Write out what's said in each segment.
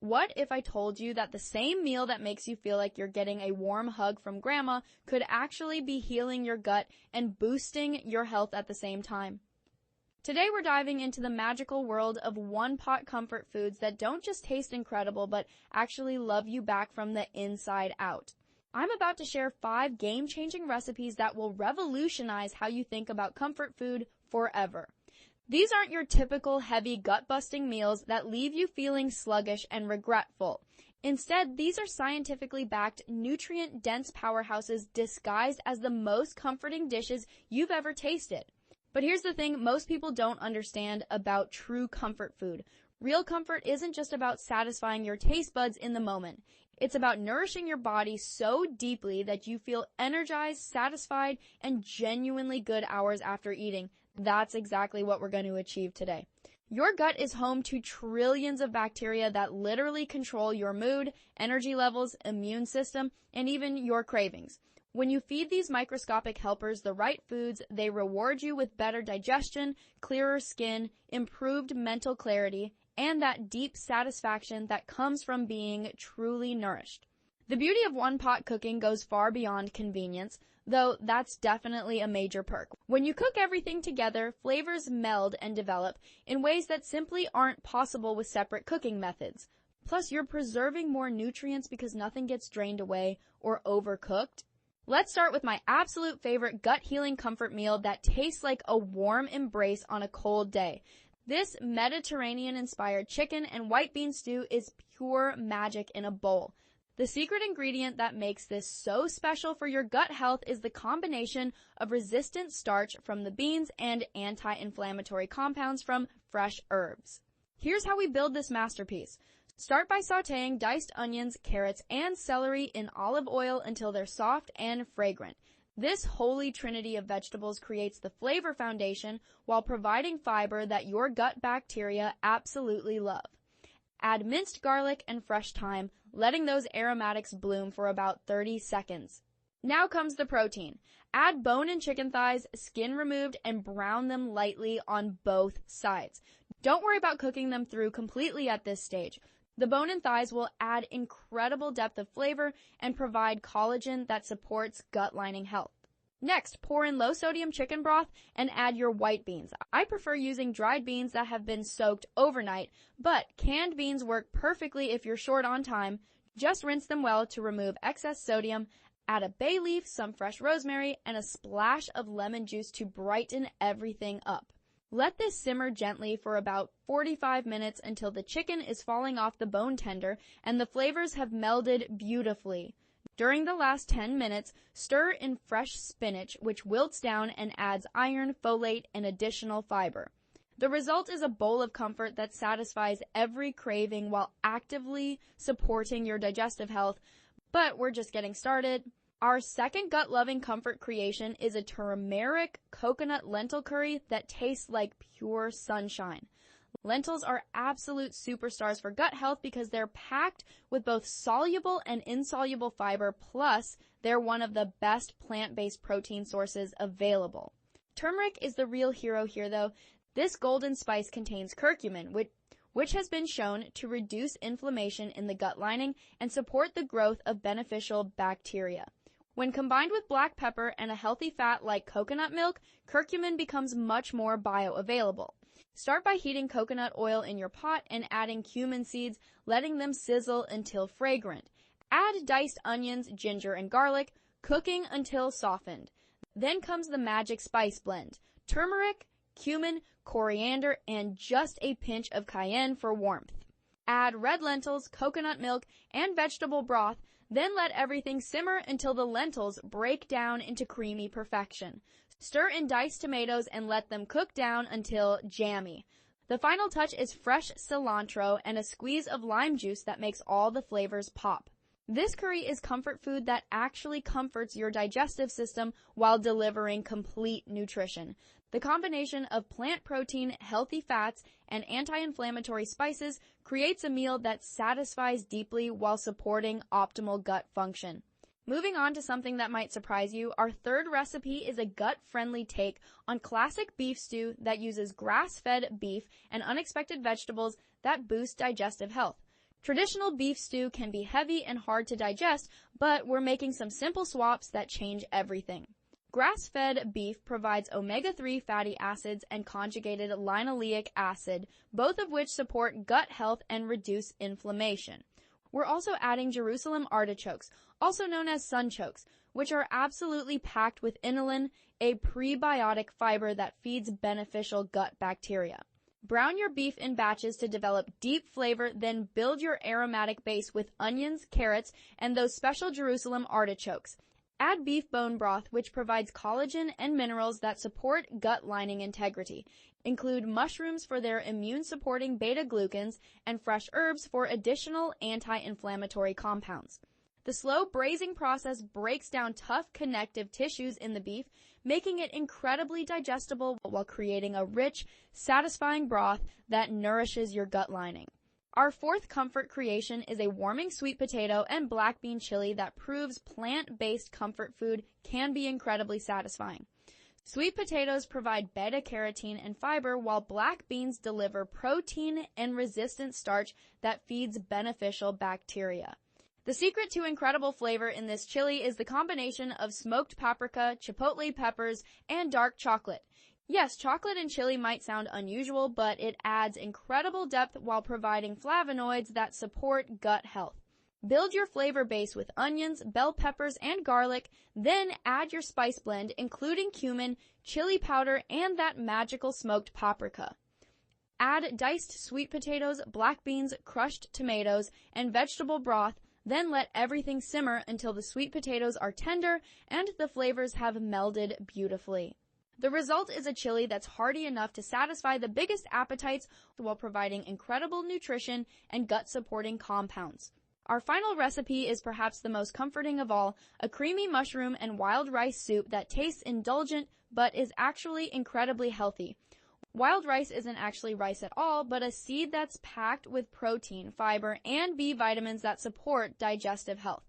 What if I told you that the same meal that makes you feel like you're getting a warm hug from grandma could actually be healing your gut and boosting your health at the same time? Today we're diving into the magical world of one-pot comfort foods that don't just taste incredible but actually love you back from the inside out. I'm about to share 5 game-changing recipes that will revolutionize how you think about comfort food forever. These aren't your typical heavy gut-busting meals that leave you feeling sluggish and regretful. Instead, these are scientifically backed, nutrient-dense powerhouses disguised as the most comforting dishes you've ever tasted. But here's the thing most people don't understand about true comfort food. Real comfort isn't just about satisfying your taste buds in the moment. It's about nourishing your body so deeply that you feel energized, satisfied, and genuinely good hours after eating. That's exactly what we're going to achieve today. Your gut is home to trillions of bacteria that literally control your mood, energy levels, immune system, and even your cravings. When you feed these microscopic helpers the right foods, they reward you with better digestion, clearer skin, improved mental clarity, and that deep satisfaction that comes from being truly nourished. The beauty of one-pot cooking goes far beyond convenience, though that's definitely a major perk. When you cook everything together, flavors meld and develop in ways that simply aren't possible with separate cooking methods. Plus, you're preserving more nutrients because nothing gets drained away or overcooked. Let's start with my absolute favorite gut-healing comfort meal that tastes like a warm embrace on a cold day. This Mediterranean-inspired chicken and white bean stew is pure magic in a bowl. The secret ingredient that makes this so special for your gut health is the combination of resistant starch from the beans and anti-inflammatory compounds from fresh herbs. Here's how we build this masterpiece. Start by sautéing diced onions, carrots, and celery in olive oil until they're soft and fragrant. This holy trinity of vegetables creates the flavor foundation while providing fiber that your gut bacteria absolutely love. Add minced garlic and fresh thyme, letting those aromatics bloom for about 30 seconds. Now comes the protein. Add bone and chicken thighs, skin removed, and brown them lightly on both sides. Don't worry about cooking them through completely at this stage. The bone and thighs will add incredible depth of flavor and provide collagen that supports gut lining health. Next, pour in low-sodium chicken broth and add your white beans. I prefer using dried beans that have been soaked overnight, but canned beans work perfectly if you're short on time. Just rinse them well to remove excess sodium. Add a bay leaf, some fresh rosemary, and a splash of lemon juice to brighten everything up. Let this simmer gently for about 45 minutes until the chicken is falling off the bone tender and the flavors have melded beautifully. During the last 10 minutes, stir in fresh spinach, which wilts down and adds iron, folate, and additional fiber. The result is a bowl of comfort that satisfies every craving while actively supporting your digestive health. But we're just getting started. Our second gut-loving comfort creation is a turmeric coconut lentil curry that tastes like pure sunshine. Lentils are absolute superstars for gut health because they're packed with both soluble and insoluble fiber, plus they're one of the best plant-based protein sources available. Turmeric is the real hero here, though. This golden spice contains curcumin, which has been shown to reduce inflammation in the gut lining and support the growth of beneficial bacteria. When combined with black pepper and a healthy fat like coconut milk, curcumin becomes much more bioavailable. Start by heating coconut oil in your pot and adding cumin seeds, letting them sizzle until fragrant. Add diced onions, ginger, and garlic, cooking until softened. Then comes the magic spice blend: turmeric, cumin, coriander, and just a pinch of cayenne for warmth. Add red lentils, coconut milk, and vegetable broth. Then let everything simmer until the lentils break down into creamy perfection. Stir in diced tomatoes and let them cook down until jammy. The final touch is fresh cilantro and a squeeze of lime juice that makes all the flavors pop. This curry is comfort food that actually comforts your digestive system while delivering complete nutrition. The combination of plant protein, healthy fats, and anti-inflammatory spices creates a meal that satisfies deeply while supporting optimal gut function. Moving on to something that might surprise you, our third recipe is a gut-friendly take on classic beef stew that uses grass-fed beef and unexpected vegetables that boost digestive health. Traditional beef stew can be heavy and hard to digest, but we're making some simple swaps that change everything. Grass-fed beef provides omega-3 fatty acids and conjugated linoleic acid, both of which support gut health and reduce inflammation. We're also adding Jerusalem artichokes, also known as sunchokes, which are absolutely packed with inulin, a prebiotic fiber that feeds beneficial gut bacteria. Brown your beef in batches to develop deep flavor, then build your aromatic base with onions, carrots, and those special Jerusalem artichokes. Add beef bone broth, which provides collagen and minerals that support gut lining integrity. Include mushrooms for their immune-supporting beta-glucans and fresh herbs for additional anti-inflammatory compounds. The slow braising process breaks down tough connective tissues in the beef, making it incredibly digestible while creating a rich, satisfying broth that nourishes your gut lining. Our fourth comfort creation is a warming sweet potato and black bean chili that proves plant-based comfort food can be incredibly satisfying. Sweet potatoes provide beta-carotene and fiber, while black beans deliver protein and resistant starch that feeds beneficial bacteria. The secret to incredible flavor in this chili is the combination of smoked paprika, chipotle peppers, and dark chocolate. Yes, chocolate and chili might sound unusual, but it adds incredible depth while providing flavonoids that support gut health. Build your flavor base with onions, bell peppers, and garlic, then add your spice blend, including cumin, chili powder, and that magical smoked paprika. Add diced sweet potatoes, black beans, crushed tomatoes, and vegetable broth, then let everything simmer until the sweet potatoes are tender and the flavors have melded beautifully. The result is a chili that's hearty enough to satisfy the biggest appetites while providing incredible nutrition and gut-supporting compounds. Our final recipe is perhaps the most comforting of all, a creamy mushroom and wild rice soup that tastes indulgent but is actually incredibly healthy. Wild rice isn't actually rice at all, but a seed that's packed with protein, fiber, and B vitamins that support digestive health.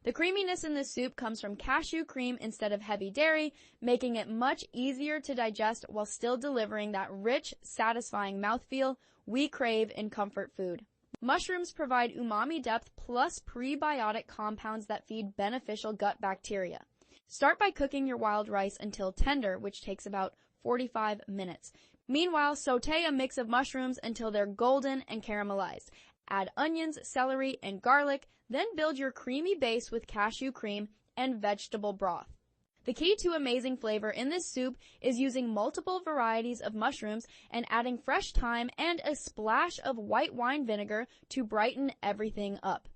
The creaminess in this soup comes from cashew cream instead of heavy dairy, making it much easier to digest while still delivering that rich, satisfying mouthfeel we crave in comfort food. Mushrooms provide umami depth plus prebiotic compounds that feed beneficial gut bacteria. Start by cooking your wild rice until tender, which takes about 45 minutes. Meanwhile, sauté a mix of mushrooms until they're golden and caramelized. Add onions, celery, and garlic, then build your creamy base with cashew cream and vegetable broth. The key to amazing flavor in this soup is using multiple varieties of mushrooms and adding fresh thyme and a splash of white wine vinegar to brighten everything up.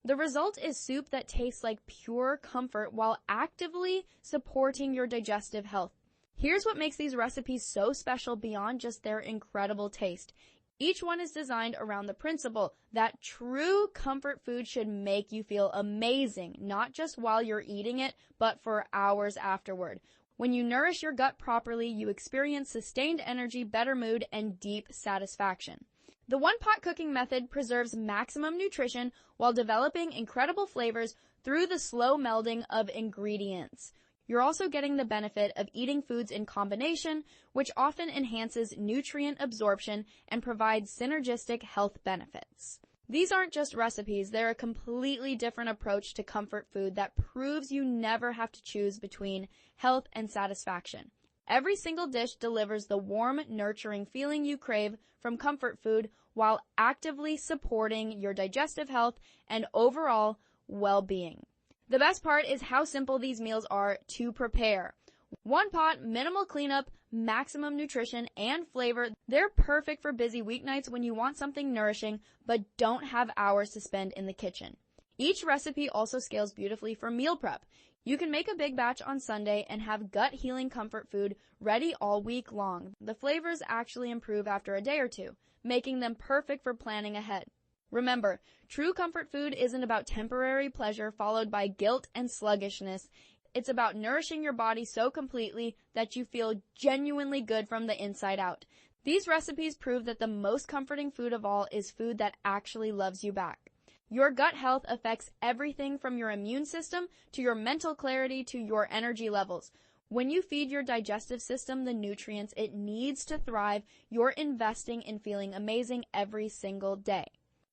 The result is soup that tastes like pure comfort while actively supporting your digestive health. Here's what makes these recipes so special beyond just their incredible taste. Each one is designed around the principle that true comfort food should make you feel amazing, not just while you're eating it, but for hours afterward. When you nourish your gut properly, you experience sustained energy, better mood, and deep satisfaction. The one-pot cooking method preserves maximum nutrition while developing incredible flavors through the slow melding of ingredients. You're also getting the benefit of eating foods in combination, which often enhances nutrient absorption and provides synergistic health benefits. These aren't just recipes, they're a completely different approach to comfort food that proves you never have to choose between health and satisfaction. Every single dish delivers the warm, nurturing feeling you crave from comfort food while actively supporting your digestive health and overall well-being. The best part is how simple these meals are to prepare. One pot, minimal cleanup, maximum nutrition, and flavor. They're perfect for busy weeknights when you want something nourishing but don't have hours to spend in the kitchen. Each recipe also scales beautifully for meal prep. You can make a big batch on Sunday and have gut-healing comfort food ready all week long. The flavors actually improve after a day or two, making them perfect for planning ahead. Remember, true comfort food isn't about temporary pleasure followed by guilt and sluggishness. It's about nourishing your body so completely that you feel genuinely good from the inside out. These recipes prove that the most comforting food of all is food that actually loves you back. Your gut health affects everything from your immune system to your mental clarity to your energy levels. When you feed your digestive system the nutrients it needs to thrive, you're investing in feeling amazing every single day.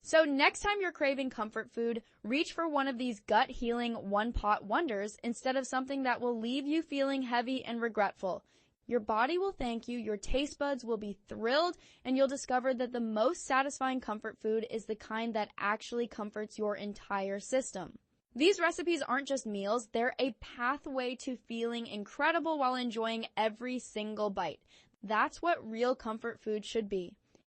So next time you're craving comfort food, reach for one of these gut-healing one-pot wonders instead of something that will leave you feeling heavy and regretful. Your body will thank you, your taste buds will be thrilled, and you'll discover that the most satisfying comfort food is the kind that actually comforts your entire system. These recipes aren't just meals, they're a pathway to feeling incredible while enjoying every single bite. That's what real comfort food should be.